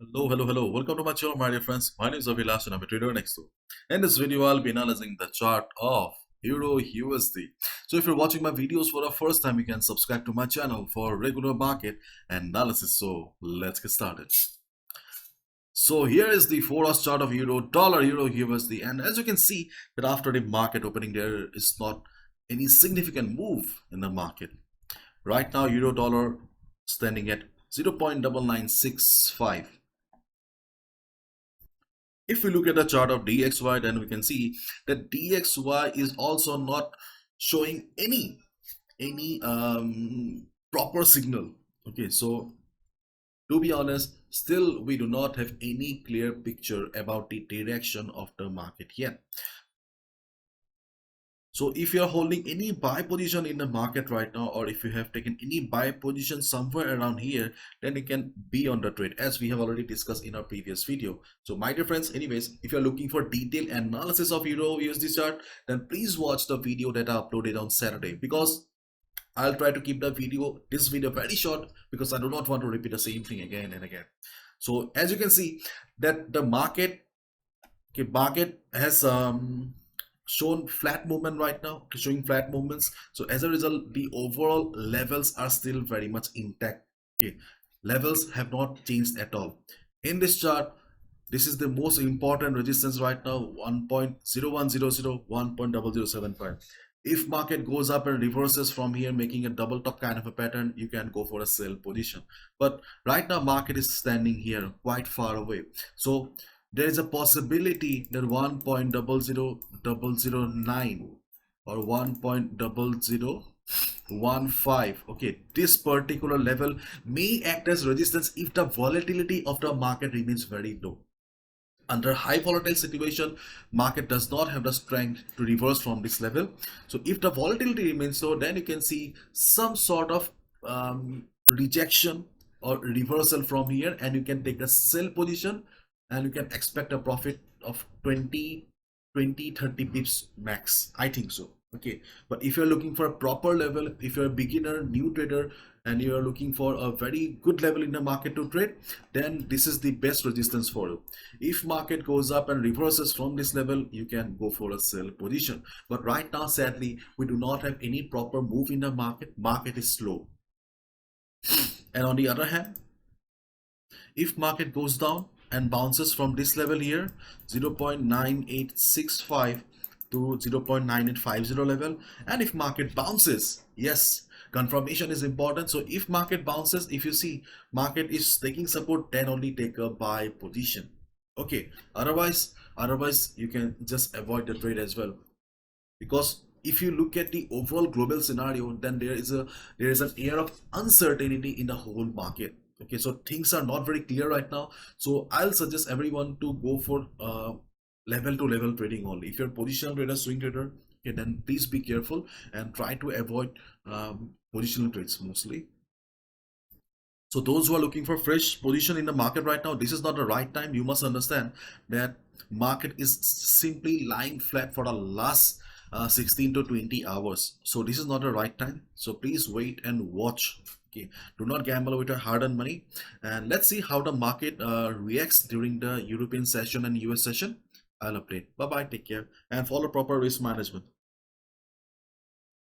Hello. Welcome to my channel, my dear friends. My name is Avilash and I'm a trader next door. In this video, I'll be analyzing the chart of Euro USD. So if you're watching my videos for the first time, you can subscribe to my channel for regular market analysis. So let's get started. So here is the 4-hour chart of Euro, dollar, Euro USD. And as you can see that after the market opening, there is not any significant move in the market. Right now, Euro dollar standing at 0.9965. If we look at the chart of DXY, then we can see that DXY is also not showing any proper signal. Okay, so to be honest, still we do not have any clear picture about the direction of the market yet. So if you are holding any buy position in the market right now, or if you have taken any buy position somewhere around here, then you can be on the trade, as we have already discussed in our previous video. So my dear friends, anyways, if you're looking for detailed analysis of Euro USD chart, then please watch the video that I uploaded on Saturday, because I'll try to keep this video very short, because I do not want to repeat the same thing again and again. So as you can see that the market has shown flat movement right now, showing flat movements. So as a result, the overall levels are still very much intact. Okay, levels have not changed at all. In this chart, this is the most important resistance right now, 1.0100, 1.0075. If market goes up and reverses from here, making a double top kind of a pattern, you can go for a sell position. But right now market is standing here quite far away. So there is a possibility that 1.00009 or 1.0015, okay, this particular level may act as resistance if the volatility of the market remains very low. Under high volatile situation, market does not have the strength to reverse from this level. So if the volatility remains low, then you can see some sort of rejection or reversal from here, and you can take a sell position, and you can expect a profit of 20 30 pips max, I think so. Okay, but if you're looking for a proper level, if you're a beginner, new trader, and you're looking for a very good level in the market to trade, then this is the best resistance for you. If market goes up and reverses from this level, you can go for a sell position. But right now, sadly, we do not have any proper move in the market is slow. And on the other hand, if market goes down and bounces from this level here, 0.9865 to 0.9850 level, and if market bounces, yes, confirmation is important. So if market bounces, if you see market is taking support, then only take a buy position. Okay, otherwise you can just avoid the trade as well, because if you look at the overall global scenario, then there is an air of uncertainty in the whole market. Okay, so things are not very clear right now. So I'll suggest everyone to go for level to level trading only. If you're positional trader, swing trader, okay, then please be careful and try to avoid positional trades mostly. So those who are looking for fresh position in the market right now, this is not the right time. You must understand that market is simply lying flat for the last 16 to 20 hours. So this is not the right time. So please wait and watch. Okay, do not gamble with your hard-earned money, and let's see how the market reacts during the European session and US session. I'll update. Bye bye, take care, and follow proper risk management.